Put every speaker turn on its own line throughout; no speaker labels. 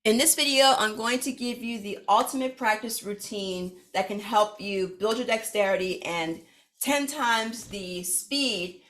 In this video, I'm going to give you the ultimate practice routine that can help you build your dexterity and 10 times the speed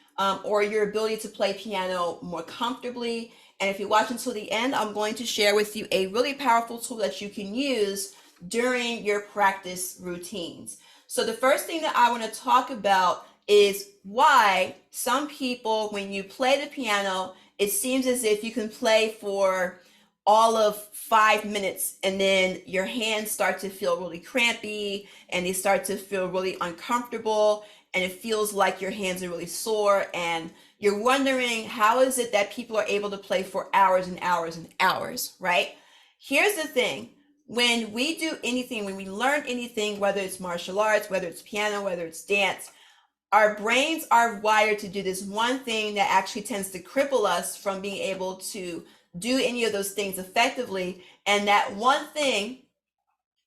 or your ability to play piano more comfortably. And if you watch until the end, I'm going to share with you a really powerful tool that you can use during your practice routines. So the first thing that I want to talk about is why some people, when you play the piano, it seems as if you can play for all of 5 minutes and then your hands start to feel really crampy and they start to feel really uncomfortable and it feels like your hands are really sore and you're wondering how is it that people are able to play for hours and hours and hours, right? Here's the thing. When we do anything, when we learn anything, whether it's martial arts, whether it's piano, whether it's dance, our brains are wired to do this one thing that actually tends to cripple us from being able to do any of those things effectively. And that one thing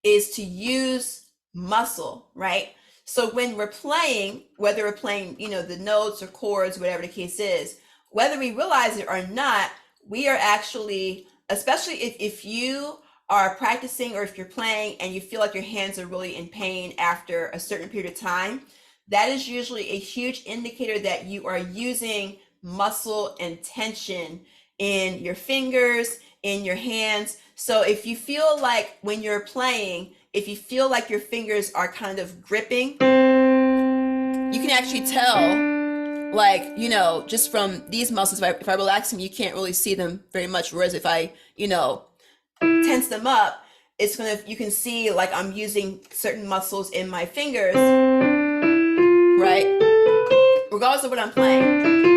is to use muscle, right? So when we're playing, whether we're playing, the notes or chords, whatever the case is, whether we realize it or not, we are actually, especially if you are practicing or if you're playing and you feel like your hands are really in pain after a certain period of time, that is usually a huge indicator that you are using muscle and tension in your fingers, in your hands. So if you feel like when you're playing, if you feel like your fingers are kind of gripping, you can actually tell, like, just from these muscles, if I relax them, you can't really see them very much. Whereas if I, tense them up, you can see like I'm using certain muscles in my fingers, right? Regardless of what I'm playing.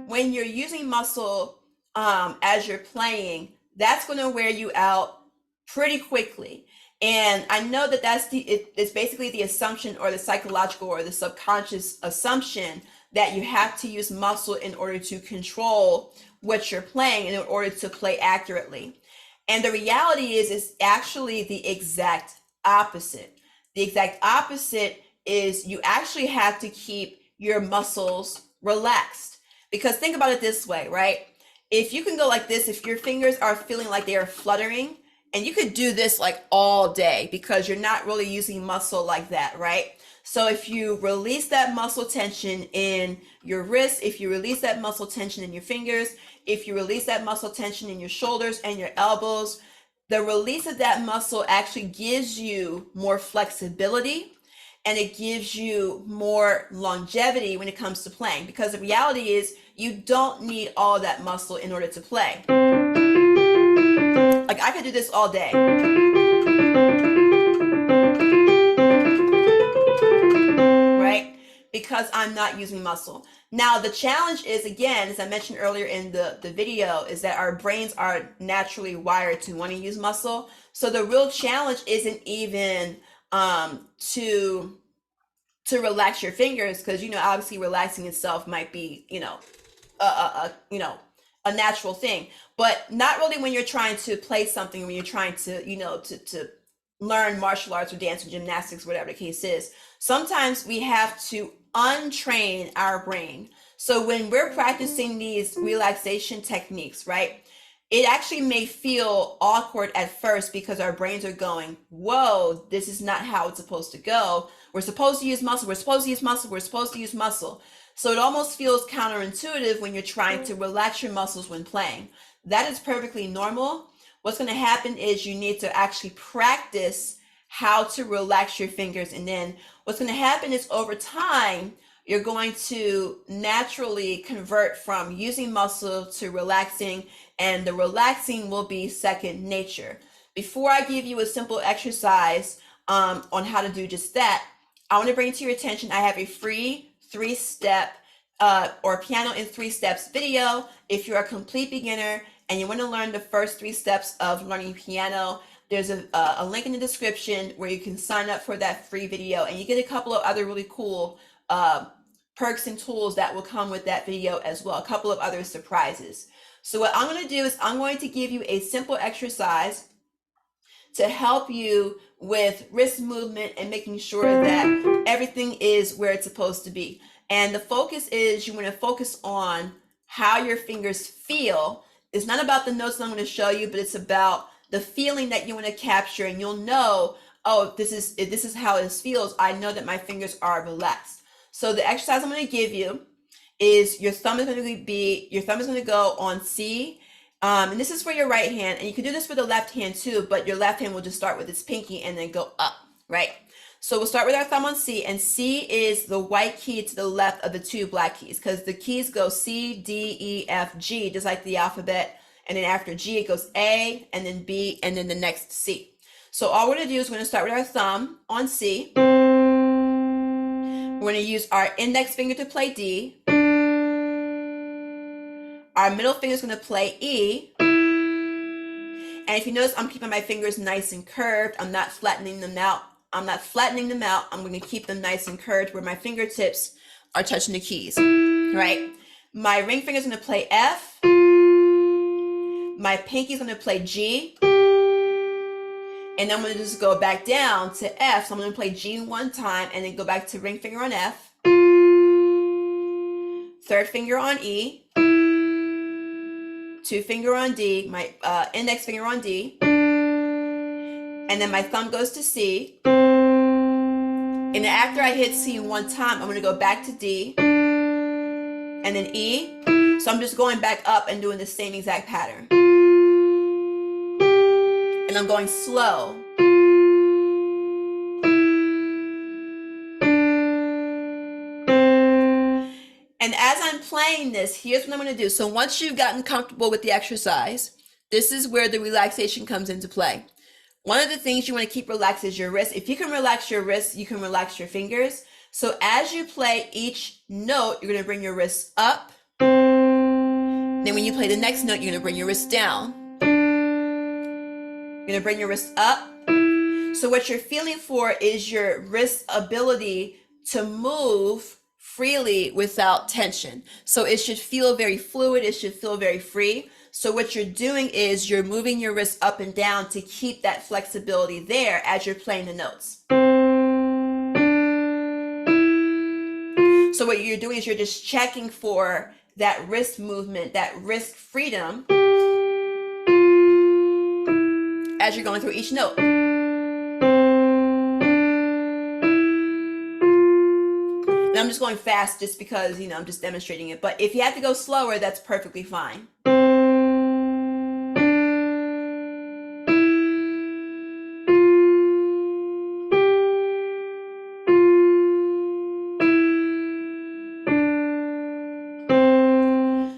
When you're using muscle as you're playing, that's going to wear you out pretty quickly. And I know that it's basically the assumption or the psychological or the subconscious assumption that you have to use muscle in order to control what you're playing and in order to play accurately. And the reality is actually the exact opposite. The exact opposite is you actually have to keep your muscles relaxed. Because think about it this way, right? If you can go like this, if your fingers are feeling like they are fluttering, and you could do this like all day because you're not really using muscle like that, right? So if you release that muscle tension in your wrists, if you release that muscle tension in your fingers, if you release that muscle tension in your shoulders and your elbows, the release of that muscle actually gives you more flexibility and it gives you more longevity when it comes to playing, because the reality is you don't need all of that muscle in order to play. Like I could do this all day. Right? Because I'm not using muscle. Now the challenge is, again, as I mentioned earlier in the video, is that our brains are naturally wired to want to use muscle. So the real challenge isn't even to relax your fingers, because obviously relaxing itself might be a natural thing, but not really when you're trying to play something, when you're trying to to learn martial arts or dance or gymnastics, whatever the case is. Sometimes we have to untrain our brain. So when we're practicing these relaxation techniques, right, it actually may feel awkward at first because our brains are going, whoa, this is not how it's supposed to go. We're supposed to use muscle. We're supposed to use muscle. We're supposed to use muscle. So it almost feels counterintuitive when you're trying to relax your muscles when playing. That is perfectly normal. What's going to happen is you need to actually practice how to relax your fingers. And then what's going to happen is over time, you're going to naturally convert from using muscle to relaxing, and the relaxing will be second nature. Before I give you a simple exercise on how to do just that, I want to bring to your attention, I have a free 3-step or piano in 3 steps video. If you're a complete beginner and you want to learn the first 3 steps of learning piano, there's a link in the description where you can sign up for that free video, and you get a couple of other really cool perks and tools that will come with that video as well, a couple of other surprises. So what I'm going to do is I'm going to give you a simple exercise to help you with wrist movement and making sure that everything is where it's supposed to be. And the focus is you want to focus on how your fingers feel. It's not about the notes that I'm going to show you, but it's about the feeling that you want to capture, and you'll know, oh, if this is how this feels, I know that my fingers are relaxed. So the exercise I'm going to give you is your thumb is going to go on C, and this is for your right hand, and you can do this for the left hand too, but your left hand will just start with its pinky and then go up, right? So we'll start with our thumb on C, and C is the white key to the left of the two black keys, because the keys go C, D, E, F, G, just like the alphabet. And then after G, it goes A, and then B, and then the next C. So all we're going to do is we're going to start with our thumb on C. We're going to use our index finger to play D. Our middle finger is going to play E. And if you notice, I'm keeping my fingers nice and curved. I'm not flattening them out. I'm going to keep them nice and curved where my fingertips are touching the keys, right? My ring finger is going to play F. My pinky is going to play G, and I'm going to just go back down to F. So I'm going to play G one time and then go back to ring finger on F, third finger on E, two finger on D, my index finger on D, and then my thumb goes to C. And then after I hit C one time, I'm going to go back to D, and then E. So I'm just going back up and doing the same exact pattern. And I'm going slow. And as I'm playing this, here's what I'm going to do. So once you've gotten comfortable with the exercise, this is where the relaxation comes into play. One of the things you want to keep relaxed is your wrist. If you can relax your wrist, you can relax your fingers. So as you play each note, you're going to bring your wrists up. Then when you play the next note, you're going to bring your wrist down. You're going to bring your wrist up. So what you're feeling for is your wrist ability to move freely without tension. So it should feel very fluid. It should feel very free. So what you're doing is you're moving your wrist up and down to keep that flexibility there as you're playing the notes. So what you're doing is you're just checking for that wrist movement, that wrist freedom as you're going through each note. And I'm just going fast just because, I'm just demonstrating it. But if you have to go slower, that's perfectly fine.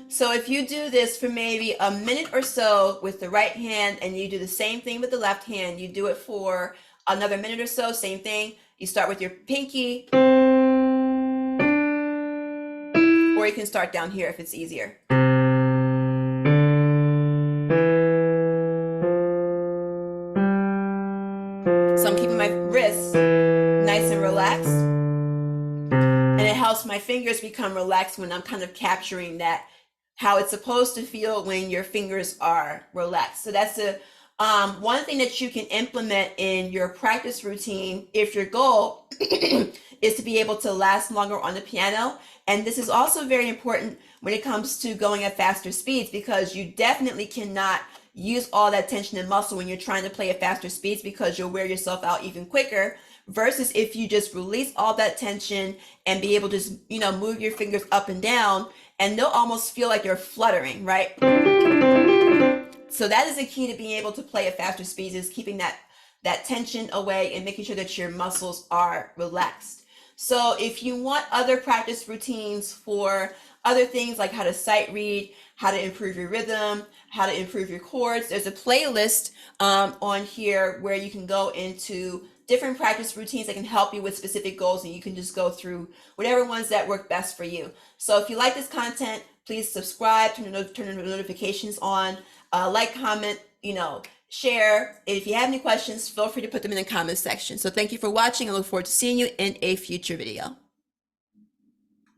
So if you do this for maybe a minute or so with the right hand, and you do the same thing with the left hand, you do it for another minute or so, same thing. You start with your pinky, or you can start down here if it's easier. So I'm keeping my wrists nice and relaxed, and it helps my fingers become relaxed when I'm kind of capturing that, how it's supposed to feel when your fingers are relaxed. So that's one thing that you can implement in your practice routine if your goal is to be able to last longer on the piano. And this is also very important when it comes to going at faster speeds, because you definitely cannot use all that tension and muscle when you're trying to play at faster speeds, because you'll wear yourself out even quicker, versus if you just release all that tension and be able to just, move your fingers up and down, and they'll almost feel like you're fluttering, right? So that is the key to being able to play at faster speeds, is keeping that tension away and making sure that your muscles are relaxed. So if you want other practice routines for other things like how to sight read, how to improve your rhythm, how to improve your chords, there's a playlist on here where you can go into different practice routines that can help you with specific goals, and you can just go through whatever ones that work best for you. So if you like this content, please subscribe, turn the notifications on, like, comment, share. If you have any questions, feel free to put them in the comment section. So thank you for watching. I look forward to seeing you in a future video.